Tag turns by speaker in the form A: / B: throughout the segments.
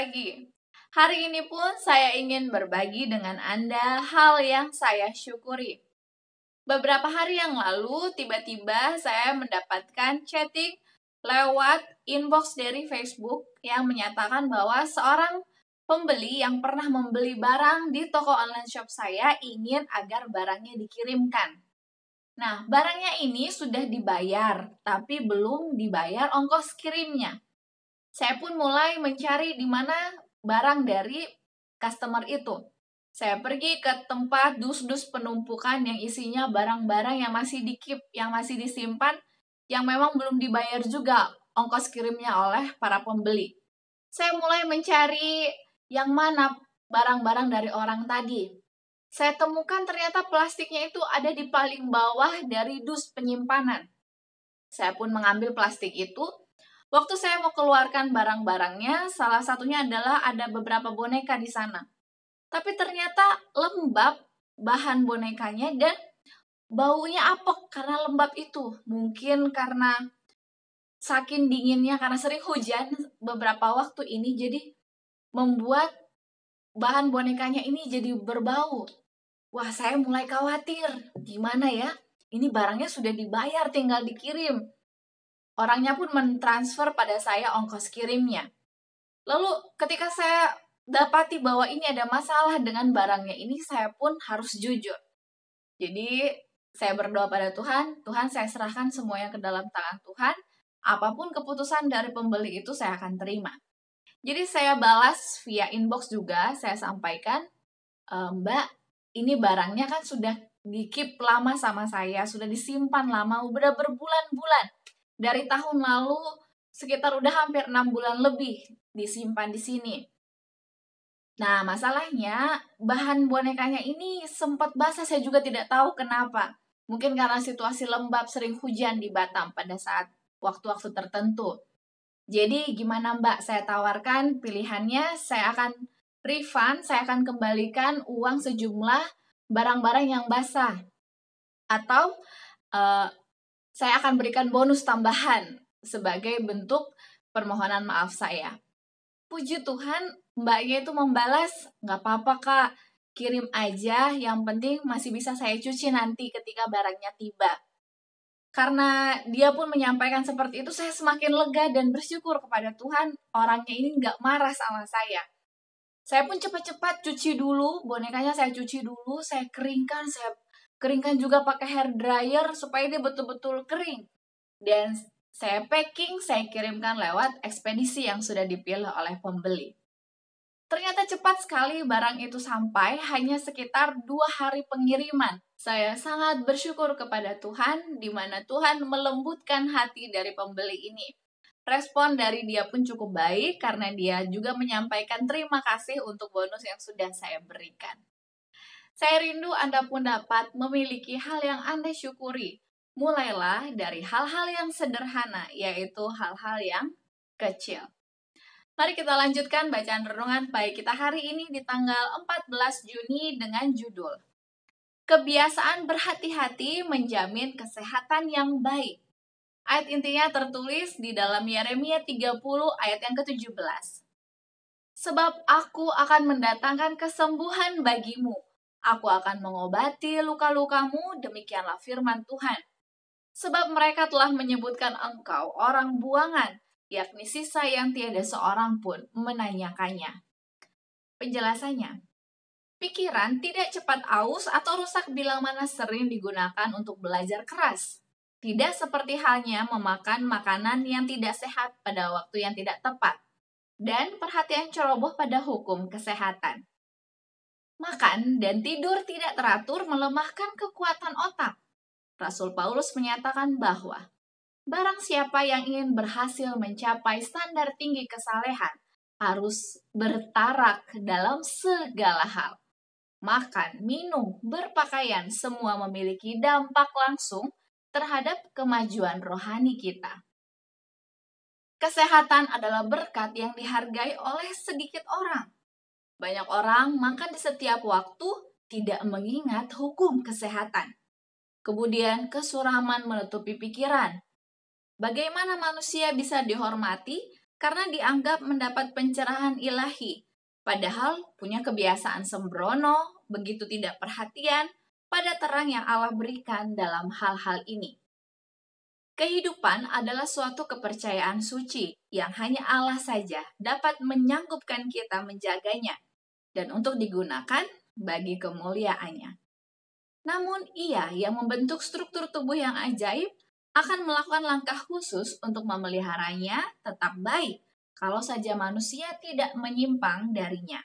A: pagi. Hari ini pun saya ingin berbagi dengan Anda hal yang saya syukuri. Beberapa hari yang lalu, tiba-tiba saya mendapatkan chatting lewat inbox dari Facebook yang menyatakan bahwa seorang pembeli yang pernah membeli barang di toko online shop saya ingin agar barangnya dikirimkan. Nah, barangnya ini sudah dibayar, tapi belum dibayar ongkos kirimnya. Saya pun mulai mencari di mana barang dari customer itu. Saya pergi ke tempat dus-dus penumpukan yang isinya barang-barang yang masih di-keep, yang masih disimpan, yang memang belum dibayar juga ongkos kirimnya oleh para pembeli. Saya mulai mencari yang mana barang-barang dari orang tadi. Saya temukan ternyata plastiknya itu ada di paling bawah dari dus penyimpanan. Saya pun mengambil plastik itu. Waktu saya mau keluarkan barang-barangnya, salah satunya adalah ada beberapa boneka di sana. Tapi ternyata lembab bahan bonekanya dan baunya apek karena lembab itu. Mungkin karena saking dinginnya, karena sering hujan beberapa waktu ini, jadi membuat bahan bonekanya ini jadi berbau. Wah, saya mulai khawatir. Gimana ya? Ini barangnya sudah dibayar, tinggal dikirim. Orangnya pun mentransfer pada saya ongkos kirimnya. Lalu ketika saya dapati bahwa ini ada masalah dengan barangnya ini, saya pun harus jujur. Jadi saya berdoa pada Tuhan, Tuhan saya serahkan semuanya ke dalam tangan Tuhan. Apapun keputusan dari pembeli itu saya akan terima. Jadi saya balas via inbox juga, saya sampaikan, Mbak, ini barangnya kan sudah di-keep lama sama saya, sudah disimpan lama, udah berbulan-bulan. Dari tahun lalu, sekitar udah hampir 6 bulan lebih disimpan di sini. Nah, masalahnya, bahan bonekanya ini sempat basah, saya juga tidak tahu kenapa. Mungkin karena situasi lembab, sering hujan di Batam pada saat waktu-waktu tertentu. Jadi, gimana Mbak? Saya tawarkan pilihannya, saya akan refund, saya akan kembalikan uang sejumlah barang-barang yang basah. Atau saya akan berikan bonus tambahan sebagai bentuk permohonan maaf saya. Puji Tuhan, mbaknya itu membalas, nggak apa-apa kak, kirim aja, yang penting masih bisa saya cuci nanti ketika barangnya tiba. Karena dia pun menyampaikan seperti itu, saya semakin lega dan bersyukur kepada Tuhan, orangnya ini nggak marah sama saya. Saya pun cepat-cepat cuci dulu, bonekanya saya cuci dulu, saya keringkan juga pakai hair dryer supaya dia betul-betul kering. Dan saya packing, saya kirimkan lewat ekspedisi yang sudah dipilih oleh pembeli. Ternyata cepat sekali barang itu sampai, hanya sekitar 2 hari pengiriman. Saya sangat bersyukur kepada Tuhan, di mana Tuhan melembutkan hati dari pembeli ini. Respon dari dia pun cukup baik karena dia juga menyampaikan terima kasih untuk bonus yang sudah saya berikan. Saya rindu Anda pun dapat memiliki hal yang Anda syukuri. Mulailah dari hal-hal yang sederhana, yaitu hal-hal yang kecil. Mari kita lanjutkan bacaan renungan pagi kita hari ini di tanggal 14 Juni dengan judul Kebiasaan berhati-hati menjamin kesehatan yang baik. Ayat intinya tertulis di dalam Yeremia 30 ayat yang ke-17. Sebab aku akan mendatangkan kesembuhan bagimu. Aku akan mengobati luka-lukamu, demikianlah firman Tuhan. Sebab mereka telah menyebutkan engkau orang buangan, yakni sisa yang tiada seorang pun menanyakannya. Penjelasannya, pikiran tidak cepat aus atau rusak bila mana sering digunakan untuk belajar keras. Tidak seperti halnya memakan makanan yang tidak sehat pada waktu yang tidak tepat, dan perhatian ceroboh pada hukum kesehatan. Makan dan tidur tidak teratur melemahkan kekuatan otak. Rasul Paulus menyatakan bahwa barang siapa yang ingin berhasil mencapai standar tinggi kesalehan harus bertarak dalam segala hal. Makan, minum, berpakaian semua memiliki dampak langsung terhadap kemajuan rohani kita. Kesehatan adalah berkat yang dihargai oleh sedikit orang. Banyak orang makan di setiap waktu tidak mengingat hukum kesehatan. Kemudian kesuraman menutupi pikiran. Bagaimana manusia bisa dihormati karena dianggap mendapat pencerahan ilahi, padahal punya kebiasaan sembrono, begitu tidak perhatian pada terang yang Allah berikan dalam hal-hal ini. Kehidupan adalah suatu kepercayaan suci yang hanya Allah saja dapat menyanggupkan kita menjaganya dan untuk digunakan bagi kemuliaannya. Namun Ia yang membentuk struktur tubuh yang ajaib akan melakukan langkah khusus untuk memeliharanya tetap baik kalau saja manusia tidak menyimpang darinya.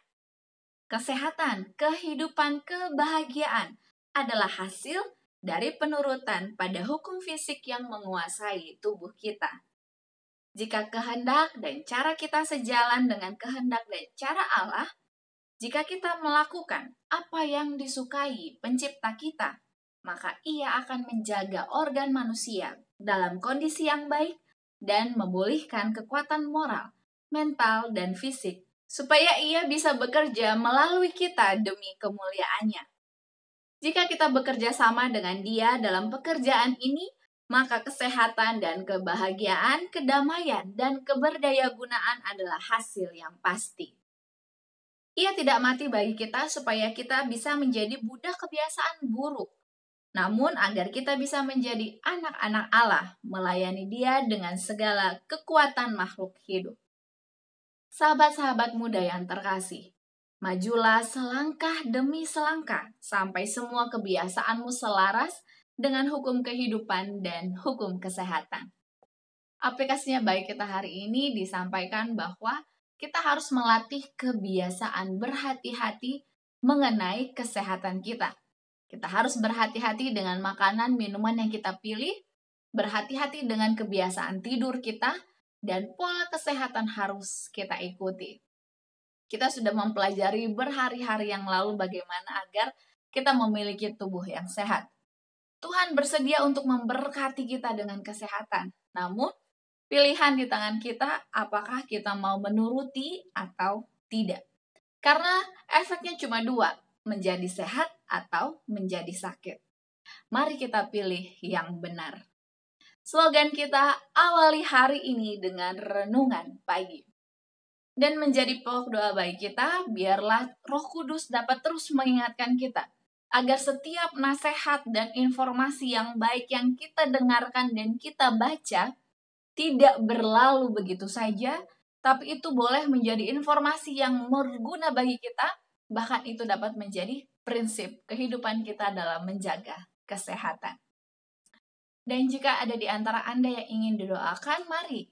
A: Kesehatan, kehidupan, kebahagiaan adalah hasil dari penurutan pada hukum fisik yang menguasai tubuh kita. Jika kehendak dan cara kita sejalan dengan kehendak dan cara Allah, jika kita melakukan apa yang disukai pencipta kita, maka Ia akan menjaga organ manusia dalam kondisi yang baik dan memulihkan kekuatan moral, mental, dan fisik, supaya Ia bisa bekerja melalui kita demi kemuliaannya. Jika kita bekerja sama dengan Dia dalam pekerjaan ini, maka kesehatan dan kebahagiaan, kedamaian, dan keberdayagunaan adalah hasil yang pasti. Ia tidak mati bagi kita supaya kita bisa menjadi budak kebiasaan buruk, namun agar kita bisa menjadi anak-anak Allah, melayani Dia dengan segala kekuatan makhluk hidup. Sahabat-sahabat muda yang terkasih, majulah selangkah demi selangkah sampai semua kebiasaanmu selaras dengan hukum kehidupan dan hukum kesehatan. Aplikasinya baik kita hari ini disampaikan bahwa kita harus melatih kebiasaan berhati-hati mengenai kesehatan kita. Kita harus berhati-hati dengan makanan, minuman yang kita pilih, berhati-hati dengan kebiasaan tidur kita, dan pola kesehatan harus kita ikuti. Kita sudah mempelajari berhari-hari yang lalu bagaimana agar kita memiliki tubuh yang sehat. Tuhan bersedia untuk memberkati kita dengan kesehatan. Namun, pilihan di tangan kita apakah kita mau menuruti atau tidak. Karena efeknya cuma dua, menjadi sehat atau menjadi sakit. Mari kita pilih yang benar. Slogan kita, awali hari ini dengan renungan pagi. Dan menjadi pokok doa bagi kita, biarlah Roh Kudus dapat terus mengingatkan kita, agar setiap nasihat dan informasi yang baik yang kita dengarkan dan kita baca, tidak berlalu begitu saja, tapi itu boleh menjadi informasi yang berguna bagi kita, bahkan itu dapat menjadi prinsip kehidupan kita dalam menjaga kesehatan. Dan jika ada di antara Anda yang ingin didoakan, mari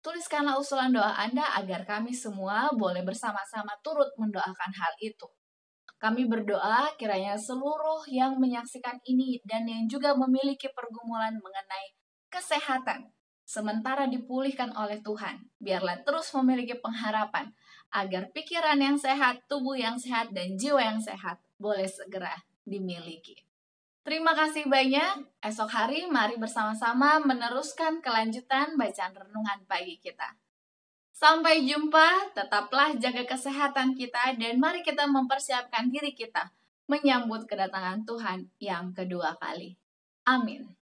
A: tuliskanlah usulan doa Anda agar kami semua boleh bersama-sama turut mendoakan hal itu. Kami berdoa kiranya seluruh yang menyaksikan ini dan yang juga memiliki pergumulan mengenai kesehatan, sementara dipulihkan oleh Tuhan, biarlah terus memiliki pengharapan agar pikiran yang sehat, tubuh yang sehat, dan jiwa yang sehat boleh segera dimiliki. Terima kasih banyak. Esok hari mari bersama-sama meneruskan kelanjutan bacaan renungan pagi kita. Sampai jumpa, tetaplah jaga kesehatan kita dan mari kita mempersiapkan diri kita menyambut kedatangan Tuhan yang kedua kali. Amin.